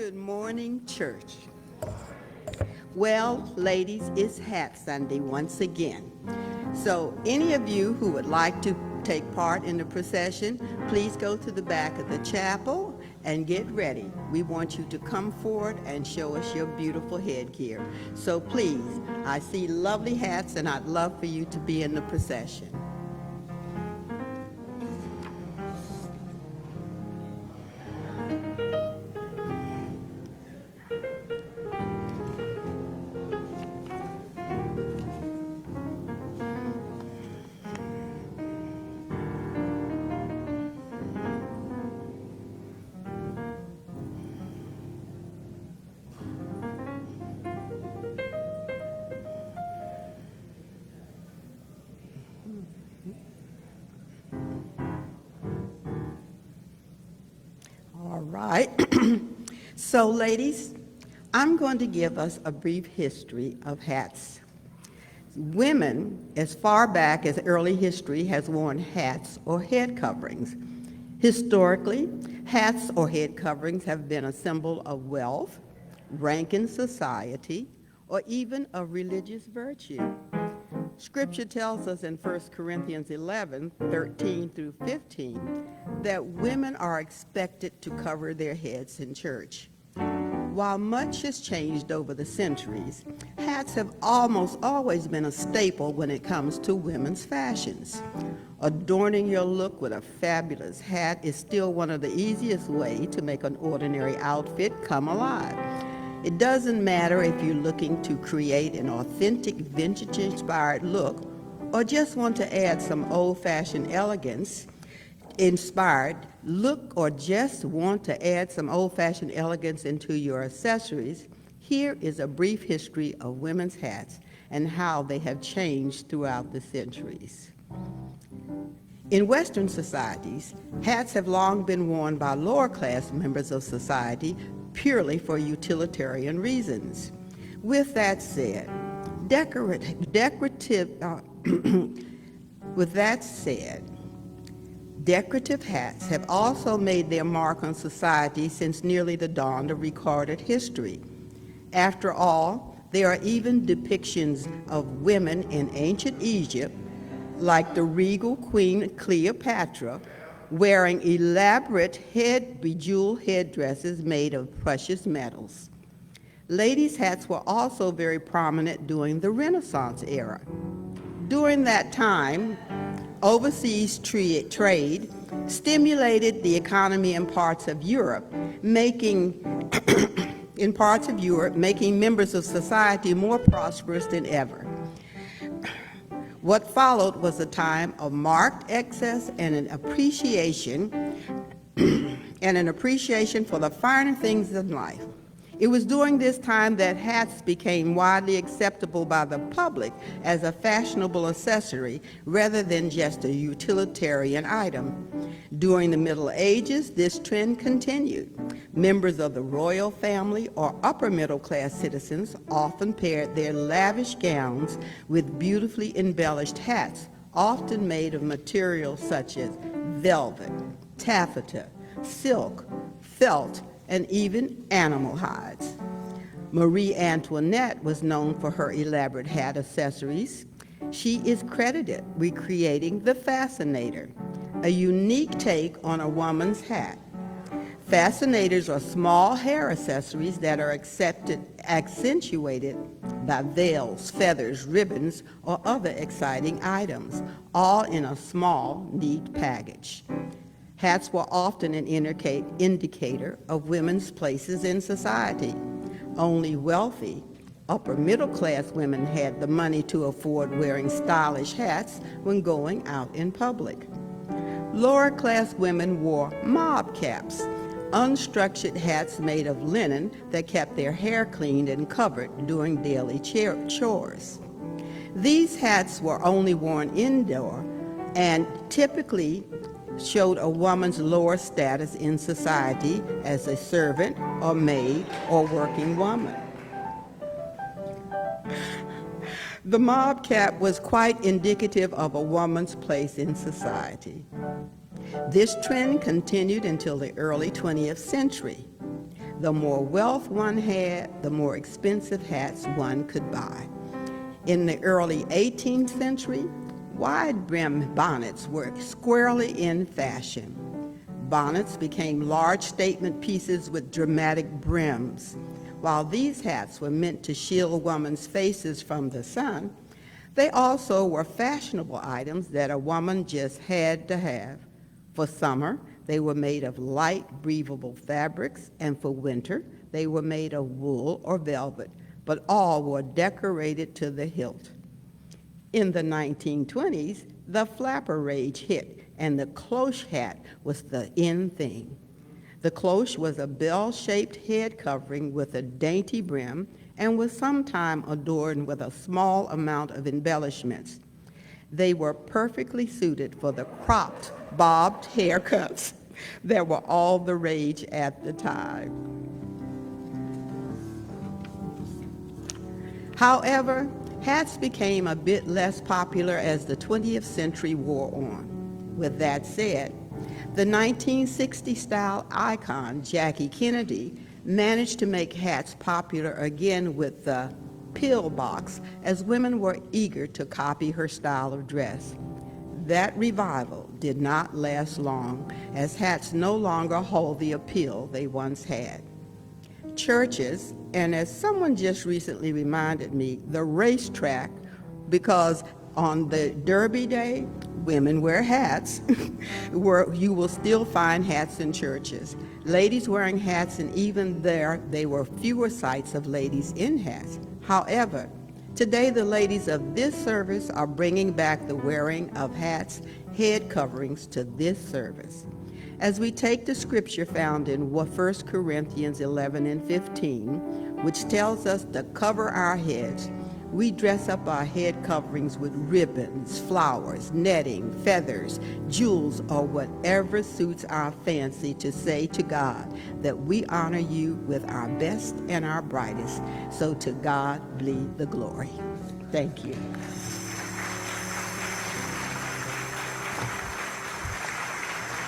Good morning, church. Well, ladies, it's Hat Sunday once again. So any of you who would like to take part in the procession, please go to the back of the chapel and get ready. We want you to come forward and show us your beautiful headgear. So please, I see lovely hats and I'd love for you to be in the procession. All right. So, ladies, I'm going to give us a brief history of hats. Women, as far back as early history, has worn hats or head coverings. Historically, hats or head coverings have been a symbol of wealth, rank in society, or even of religious virtue. Scripture tells us in 1 Corinthians 11, 13 through 15, that women are expected to cover their heads in church. While much has changed over the centuries, hats have almost always been a staple when it comes to women's fashions. Adorning your look with a fabulous hat is still one of the easiest ways to make an ordinary outfit come alive. It doesn't matter if you're looking to create an authentic vintage-inspired look or just want to add some old-fashioned elegance inspired look or just want to add some old-fashioned elegance into your accessories. Here is a brief history of women's hats and how they have changed throughout the centuries. In Western societies, hats have long been worn by lower-class members of society purely for utilitarian reasons. With that said, decorative hats have also made their mark on society since nearly the dawn of recorded history. After all, there are even depictions of women in ancient Egypt, like the regal Queen Cleopatra, wearing elaborate bejeweled headdresses made of precious metals. Ladies' hats were also very prominent during the Renaissance era. During that time, overseas trade stimulated the economy in parts of Europe, making members of society more prosperous than ever. What followed was a time of marked excess and an appreciation for the finer things in life. It was during this time that hats became widely acceptable by the public as a fashionable accessory rather than just a utilitarian item. During the Middle Ages, this trend continued. Members of the royal family or upper middle class citizens often paired their lavish gowns with beautifully embellished hats, often made of materials such as velvet, taffeta, silk, felt, and even animal hides. Marie Antoinette was known for her elaborate hat accessories. She is credited recreating the fascinator, a unique take on a woman's hat. Fascinators are small hair accessories that are accentuated by veils, feathers, ribbons, or other exciting items, all in a small, neat package. Hats were often an indicator of women's places in society. Only wealthy, upper-middle-class women had the money to afford wearing stylish hats when going out in public. Lower-class women wore mob caps, unstructured hats made of linen that kept their hair cleaned and covered during daily chores. These hats were only worn indoor and typically showed a woman's lower status in society as a servant or maid or working woman. The mob cap was quite indicative of a woman's place in society. This trend continued until the early 20th century. The more wealth one had, the more expensive hats one could buy. In the early 18th century, wide-brim bonnets were squarely in fashion. Bonnets became large statement pieces with dramatic brims. While these hats were meant to shield women's faces from the sun, they also were fashionable items that a woman just had to have. For summer, they were made of light, breathable fabrics, and for winter, they were made of wool or velvet, but all were decorated to the hilt. In the 1920s, the flapper rage hit, and the cloche hat was the in thing. The cloche was a bell-shaped head covering with a dainty brim and was sometimes adorned with a small amount of embellishments. They were perfectly suited for the cropped, bobbed haircuts that were all the rage at the time. However, hats became a bit less popular as the 20th century wore on. With that said, the 1960 style icon, Jackie Kennedy, managed to make hats popular again with the pillbox, as women were eager to copy her style of dress. That revival did not last long, as hats no longer hold the appeal they once had. Churches, and as someone just recently reminded me, the racetrack, because on the Derby Day, women wear hats. You will still find hats in churches. Ladies wearing hats, and even there were fewer sights of ladies in hats. However, today the ladies of this service are bringing back the wearing of hats, head coverings to this service. As we take the scripture found in 1 Corinthians 11 and 15, which tells us to cover our heads, we dress up our head coverings with ribbons, flowers, netting, feathers, jewels, or whatever suits our fancy to say to God that we honor you with our best and our brightest. So to God be the glory. Thank you.